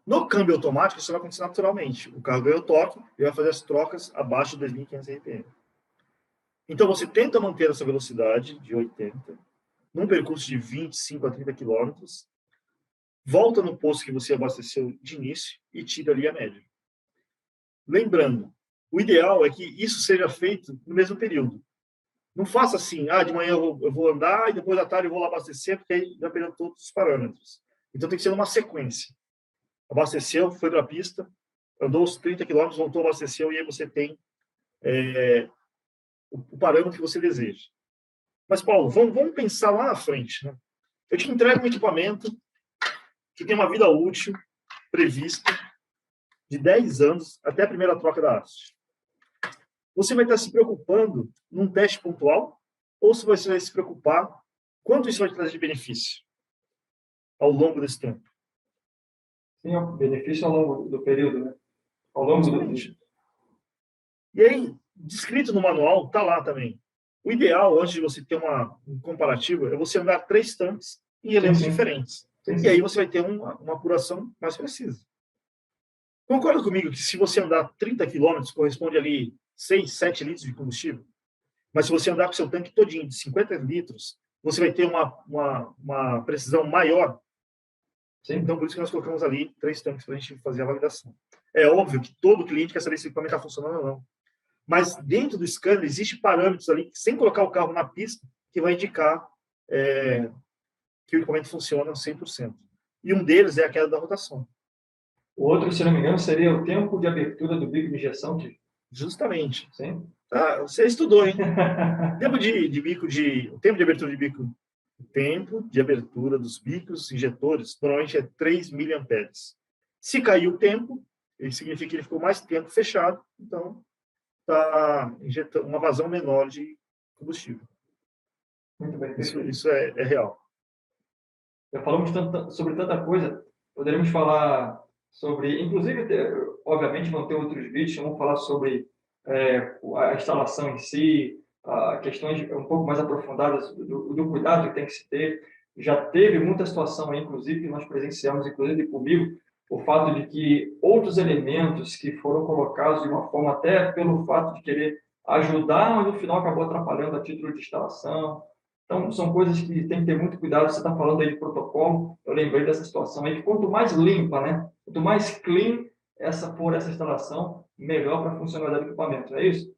No câmbio automático, isso vai acontecer naturalmente. O carro ganha o torque e vai fazer as trocas abaixo de 2.500 RPM. Então, você tenta manter essa velocidade de 80 num percurso de 25 a 30 quilômetros, volta no posto que você abasteceu de início e tira ali a média. Lembrando, o ideal é que isso seja feito no mesmo período. Não faça assim, de manhã eu vou andar e depois à tarde eu vou lá abastecer, porque aí já perdeu todos os parâmetros. Então tem que ser uma sequência. Abasteceu, foi para a pista, andou os 30 quilômetros, voltou, abasteceu, e aí você tem o parâmetro que você deseja. Mas, Paulo, vamos pensar lá na frente. Né? Eu te entrego um equipamento que tem uma vida útil prevista de 10 anos até a primeira troca da haste. Você vai estar se preocupando num teste pontual ou você vai se preocupar quanto isso vai te trazer de benefício ao longo desse tempo? Sim, o benefício ao longo do período, né? Ao longo do vídeo. E aí, descrito no manual, está lá também. O ideal, antes de você ter um comparativo, é você andar 3 tanques em elementos diferentes. E aí você vai ter uma apuração mais precisa. Concorda comigo que se você andar 30 quilômetros, corresponde ali 6, 7 litros de combustível? Mas se você andar com seu tanque todinho de 50 litros, você vai ter uma precisão maior. Sim. Então, por isso que nós colocamos ali 3 tanques para a gente fazer a validação. É óbvio que todo cliente quer saber se o equipamento está funcionando ou não. Mas dentro do scanner, existem parâmetros ali, sem colocar o carro na pista, que vai indicar que o equipamento funciona 100%. E um deles é a queda da rotação. O outro, se não me engano, seria o tempo de abertura do bico de injeção. Justamente. Sim. Ah, você estudou, hein? O tempo de abertura de bico, o tempo de abertura dos bicos injetores normalmente é 3 miliamperes. Se caiu o tempo, isso significa que ele ficou mais tempo fechado, então está injetando uma vazão menor de combustível. Muito bem. Isso é real. Já falamos sobre tanta coisa, poderíamos falar sobre, inclusive, obviamente vão ter outros vídeos, vamos falar sobre a instalação em si, questões um pouco mais aprofundadas do cuidado que tem que se ter. Já teve muita situação aí, inclusive, que nós presenciamos, inclusive comigo, o fato de que outros elementos que foram colocados de uma forma até pelo fato de querer ajudar, mas no final acabou atrapalhando a título de instalação. Então, são coisas que tem que ter muito cuidado. Você está falando aí de protocolo, eu lembrei dessa situação aí, que quanto mais limpa, né? Quanto mais clean for essa instalação, melhor para a funcionalidade do equipamento, não é isso?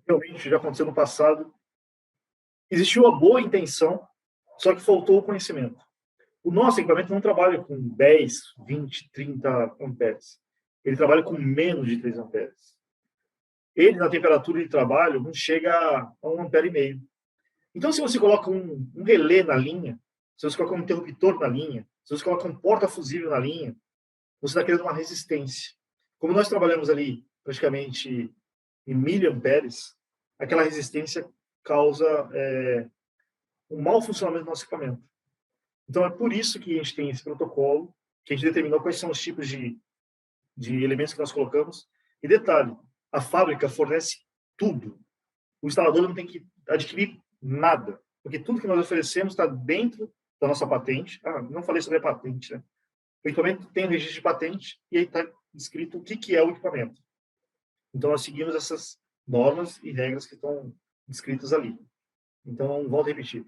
Realmente, já aconteceu no passado. Existiu a boa intenção, só que faltou o conhecimento. O nosso equipamento não trabalha com 10, 20, 30 amperes. Ele trabalha com menos de 3 amperes. Ele, na temperatura de trabalho, não chega a 1,5 ampere. Então, se você coloca um relé na linha, se você coloca um interruptor na linha, se você coloca um porta-fusível na linha, você está criando uma resistência. Como nós trabalhamos ali praticamente em miliamperes, aquela resistência causa um mau funcionamento do nosso equipamento. Então, é por isso que a gente tem esse protocolo, que a gente determinou quais são os tipos de elementos que nós colocamos. E detalhe, a fábrica fornece tudo. O instalador não tem que adquirir nada, porque tudo que nós oferecemos está dentro da nossa patente. Não falei sobre a patente, né? O equipamento tem um registro de patente e aí está escrito o que é o equipamento. Então, nós seguimos essas normas e regras que estão descritas ali. Então, volto a repetir.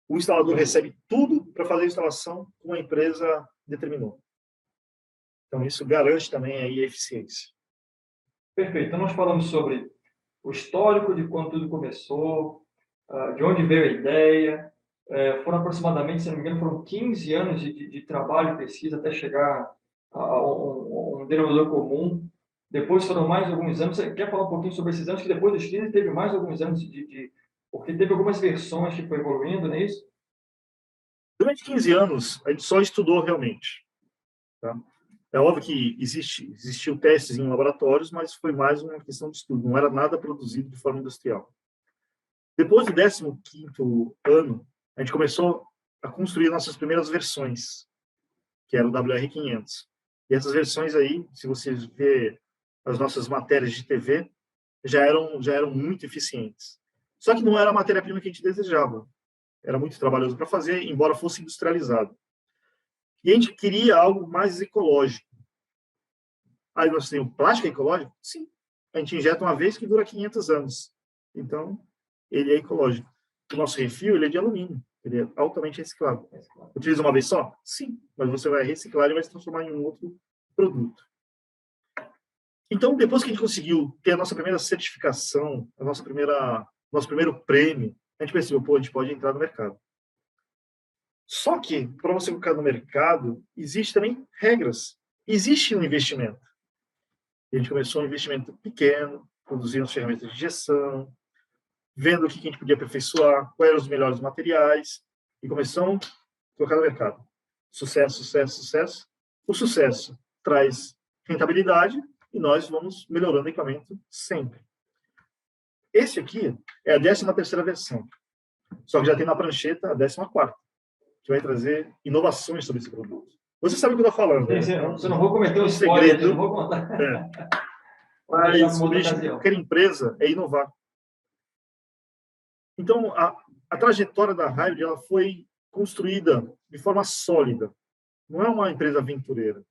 O instalador recebe tudo para fazer a instalação como a empresa determinou. Então, isso garante também aí a eficiência. Perfeito. Então, nós falamos sobre o histórico de quando tudo começou, de onde veio a ideia. Foram aproximadamente, se não me engano, foram 15 anos de trabalho e pesquisa até chegar a um denominador comum. Depois foram mais alguns anos. Você quer falar um pouquinho sobre esses anos? Que depois dos 15 teve mais alguns anos porque teve algumas versões que foi evoluindo, não é isso? Durante 15 anos, a gente só estudou realmente. Tá? É óbvio que existiu testes em laboratórios, mas foi mais uma questão de estudo. Não era nada produzido de forma industrial. Depois do 15º ano, a gente começou a construir nossas primeiras versões, que era o WR500. E essas versões aí, se você ver as nossas matérias de TV, já eram muito eficientes. Só que não era a matéria-prima que a gente desejava. Era muito trabalhoso para fazer, embora fosse industrializado. E a gente queria algo mais ecológico. Aí nós temos plástico ecológico? Sim. A gente injeta uma vez que dura 500 anos. Então, ele é ecológico. O nosso refil, ele é de alumínio. Ele é altamente reciclável. Utiliza uma vez só? Sim. Mas você vai reciclar e vai se transformar em um outro produto. Então, depois que a gente conseguiu ter a nossa primeira certificação, nosso primeiro prêmio, a gente percebeu, a gente pode entrar no mercado. Só que, para você entrar no mercado, existe também regras. Existe um investimento. E a gente começou um investimento pequeno, produzindo as ferramentas de gestão, vendo o que a gente podia aperfeiçoar, quais eram os melhores materiais, e começamos a colocar no mercado. Sucesso, sucesso, sucesso. O sucesso traz rentabilidade e nós vamos melhorando o equipamento sempre. Esse aqui é a 13ª versão, só que já tem na prancheta a 14ª, que vai trazer inovações sobre esse produto. Você sabe o que eu estou falando, Sim, né? você não vou cometer um spoiler, segredo, não vou contar. Vou deixar para mas uma o outra objetivo de ocasião. qualquer empresa é inovar. Então, a trajetória da Hybrid ela foi construída de forma sólida. Não é uma empresa aventureira.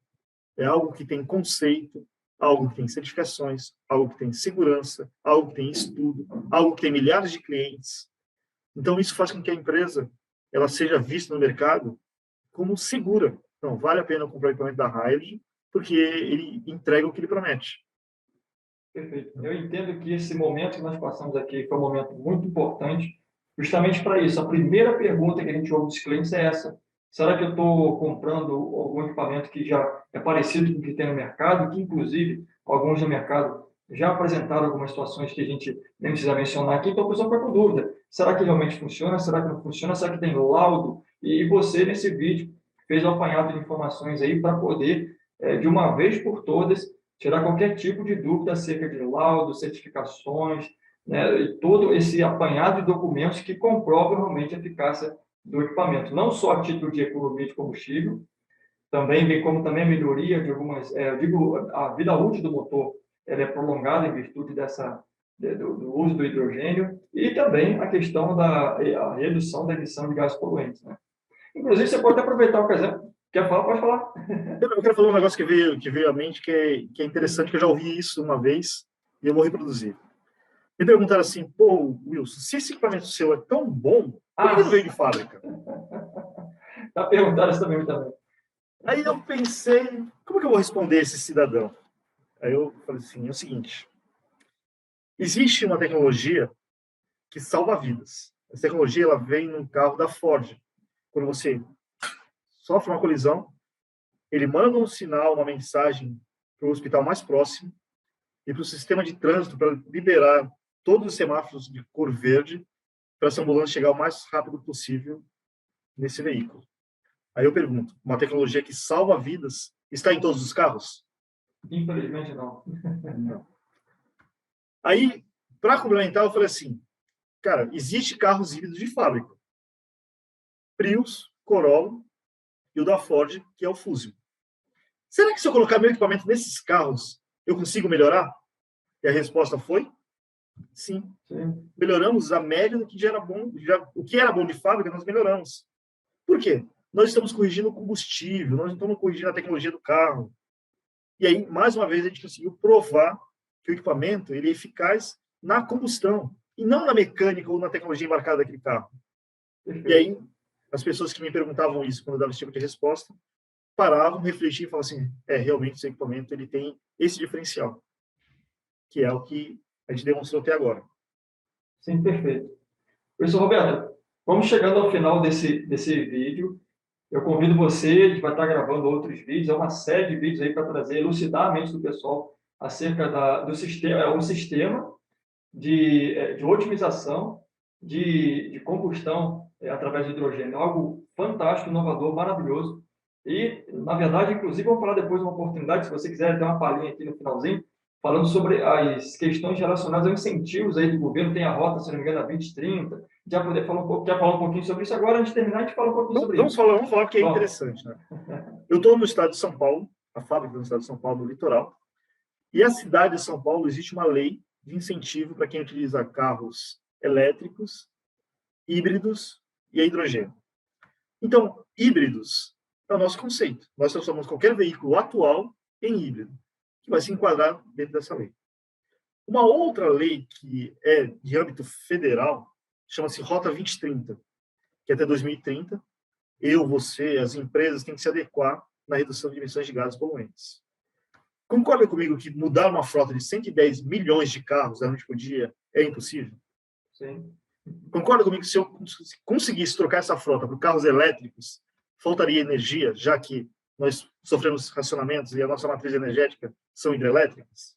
É algo que tem conceito, algo que tem certificações, algo que tem segurança, algo que tem estudo, algo que tem milhares de clientes. Então, isso faz com que a empresa ela seja vista no mercado como segura. Então, vale a pena comprar o equipamento da Hybrid, porque ele entrega o que ele promete. Perfeito. Eu entendo que esse momento que nós passamos aqui foi um momento muito importante, justamente para isso. A primeira pergunta que a gente ouve dos clientes é essa: será que eu estou comprando algum equipamento que já é parecido com o que tem no mercado, que inclusive alguns no mercado já apresentaram algumas situações que a gente nem precisa mencionar aqui, então a pessoa fica com dúvida. Será que realmente funciona? Será que não funciona? Será que tem laudo? E você, nesse vídeo, fez um apanhado de informações aí para poder, de uma vez por todas, tirar qualquer tipo de dúvida acerca de laudo, certificações, né, e todo esse apanhado de documentos que comprovam realmente a eficácia do equipamento, não só a título de economia de combustível, também bem como também a melhoria de algumas, eu digo, a vida útil do motor, ela é prolongada em virtude do uso do hidrogênio e também a questão a redução da emissão de gases poluentes, né? Inclusive, você pode aproveitar o exemplo. Quer falar? Pode falar. Eu quero falar um negócio que veio à mente, que é interessante, que eu já ouvi isso uma vez e eu vou reproduzir. Me perguntaram assim, pô, Wilson, se esse equipamento seu é tão bom, por que ele não veio de fábrica? Está perguntando isso também. Aí eu pensei, como que eu vou responder esse cidadão? Aí eu falei assim, é o seguinte, existe uma tecnologia que salva vidas. Essa tecnologia ela vem num carro da Ford. Quando você sofre uma colisão, ele manda um sinal, uma mensagem para o hospital mais próximo e para o sistema de trânsito para liberar todos os semáforos de cor verde para essa ambulância chegar o mais rápido possível nesse veículo. Aí eu pergunto, uma tecnologia que salva vidas está em todos os carros? Infelizmente, não. Não. Aí, para complementar, eu falei assim, cara, existe carros híbridos de fábrica. Prius, Corolla e o da Ford, que é o Fusion. Será que se eu colocar meu equipamento nesses carros, eu consigo melhorar? E a resposta foi sim. Sim. Melhoramos a média do que já era bom. O que era bom de fábrica, nós melhoramos. Por quê? Nós estamos corrigindo o combustível, nós não estamos corrigindo a tecnologia do carro. E aí, mais uma vez, a gente conseguiu provar que o equipamento ele é eficaz na combustão e não na mecânica ou na tecnologia embarcada daquele carro. Perfeito. E aí, as pessoas que me perguntavam isso quando eu dava esse tipo de resposta, paravam, refletiam e falavam assim, realmente esse equipamento ele tem esse diferencial, que é o que a gente demonstrou até agora. Sim, perfeito. Professor Roberto, vamos chegando ao final desse vídeo. Eu convido você, a gente vai estar gravando outros vídeos, é uma série de vídeos aí para trazer, elucidar a mente do pessoal acerca do sistema, um sistema de otimização de combustão através de hidrogênio. Algo fantástico, inovador, maravilhoso. E, na verdade, inclusive, vamos falar depois de uma oportunidade, se você quiser ter uma palhinha aqui no finalzinho, falando sobre as questões relacionadas aos incentivos aí do governo. Tem a rota, se não me engano, a 2030. Já poder falar quer falar um pouquinho sobre isso agora? Antes de terminar, a gente fala um pouquinho sobre isso. Vamos falar porque é interessante. Né? Eu estou no estado de São Paulo, a fábrica do estado de São Paulo, no litoral, e a cidade de São Paulo existe uma lei de incentivo para quem utiliza carros elétricos, híbridos e a hidrogênio. Então, híbridos é o nosso conceito. Nós transformamos qualquer veículo atual em híbrido, que vai se enquadrar dentro dessa lei. Uma outra lei que é de âmbito federal chama-se Rota 2030, que até 2030, você, as empresas têm que se adequar na redução de emissões de gases poluentes. Concorda comigo que mudar uma frota de 110 milhões de carros da noite para o dia é impossível? Sim. Concorda comigo que se eu conseguisse trocar essa frota por carros elétricos, faltaria energia, já que nós sofremos racionamentos e a nossa matriz energética são hidrelétricas.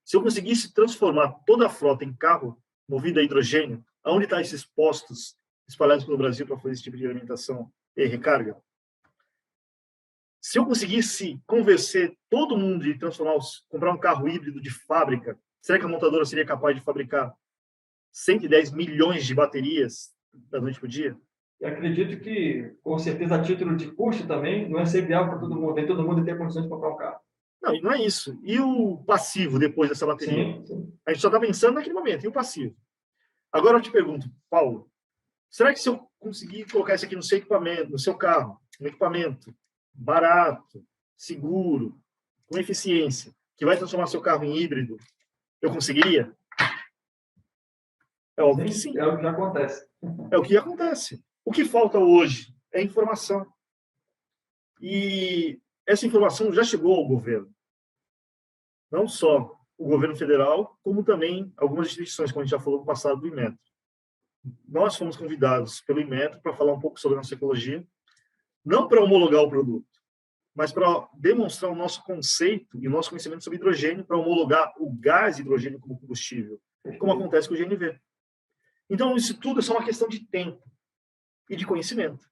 Se eu conseguisse transformar toda a frota em carro movido a hidrogênio, aonde estão esses postos espalhados pelo Brasil para fazer esse tipo de alimentação e recarga? Se eu conseguisse convencer todo mundo de comprar um carro híbrido de fábrica, será que a montadora seria capaz de fabricar 110 milhões de baterias da noite para o dia? Eu acredito que, com certeza, a título de custo também, não é ser viável para todo mundo, nem todo mundo ter condições de comprar um carro. Não, e não é isso. E o passivo depois dessa bateria? Sim, sim. A gente só está pensando naquele momento. E o passivo? Agora eu te pergunto, Paulo, será que se eu conseguir colocar isso aqui no seu equipamento, no seu carro, um equipamento barato, seguro, com eficiência, que vai transformar seu carro em híbrido, eu conseguiria? É óbvio que sim. É o que já acontece. É o que acontece. O que falta hoje é informação. E essa informação já chegou ao governo. Não só o governo federal, como também algumas instituições, como a gente já falou no passado, do Inmetro. Nós fomos convidados pelo Inmetro para falar um pouco sobre a nossa ecologia, não para homologar o produto, mas para demonstrar o nosso conceito e o nosso conhecimento sobre hidrogênio, para homologar o gás hidrogênio como combustível, como acontece com o GNV. Então, isso tudo é só uma questão de tempo e de conhecimento.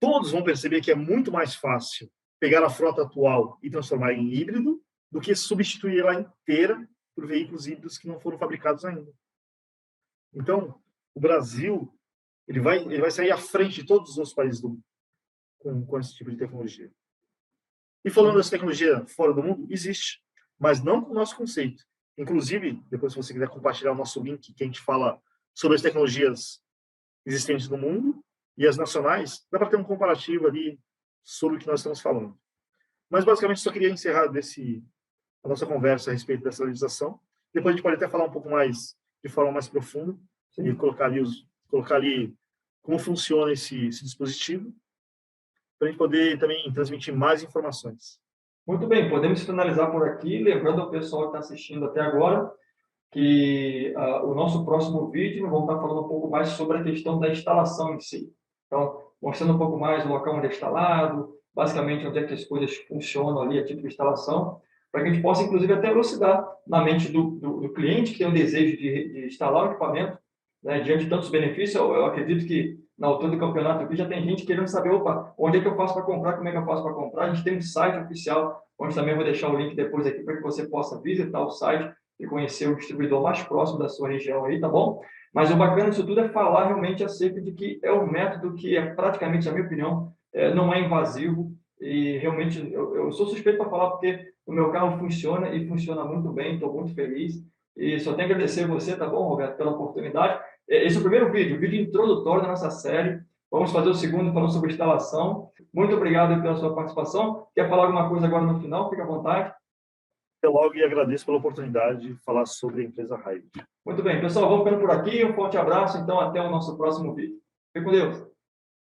Todos vão perceber que é muito mais fácil pegar a frota atual e transformar em híbrido do que substituir ela inteira por veículos híbridos que não foram fabricados ainda. Então, o Brasil ele vai sair à frente de todos os outros países do mundo com esse tipo de tecnologia. E falando dessa tecnologia fora do mundo, existe, mas não com o nosso conceito. Inclusive, depois se você quiser compartilhar o nosso link, que a gente fala sobre as tecnologias existentes no mundo e as nacionais, dá para ter um comparativo ali sobre o que nós estamos falando. Mas, basicamente, só queria encerrar a nossa conversa a respeito dessa legislação. Depois a gente pode até falar um pouco mais, de forma mais profunda, e colocar ali como funciona esse dispositivo, para a gente poder também transmitir mais informações. Muito bem, podemos finalizar por aqui, lembrando ao pessoal que está assistindo até agora que o nosso próximo vídeo nós vamos estar falando um pouco mais sobre a questão da instalação em si. Então, mostrando um pouco mais o local onde é instalado, basicamente onde é que as coisas funcionam ali, a tipo de instalação, para que a gente possa, inclusive, até elucidar na mente do cliente que tem o desejo de instalar o equipamento, né, diante de tantos benefícios. Eu acredito que na altura do campeonato aqui já tem gente querendo saber, opa, onde é que eu faço para comprar, como é que eu faço para comprar. A gente tem um site oficial, onde também vou deixar o link depois aqui para que você possa visitar o site e conhecer o distribuidor mais próximo da sua região aí, tá bom? Mas o bacana disso tudo é falar realmente acerca de que é um método que é praticamente, na minha opinião, não é invasivo e realmente eu sou suspeito para falar porque o meu carro funciona e funciona muito bem, estou muito feliz e só tenho a agradecer você, tá bom, Roberto, pela oportunidade. Esse é o primeiro vídeo, o vídeo introdutório da nossa série. Vamos fazer o segundo falando sobre instalação. Muito obrigado pela sua participação. Quer falar alguma coisa agora no final? Fique à vontade. Até logo e agradeço pela oportunidade de falar sobre a empresa Hive. Muito bem, pessoal, vamos ficando por aqui. Um forte abraço, então até o nosso próximo vídeo. Fique com Deus.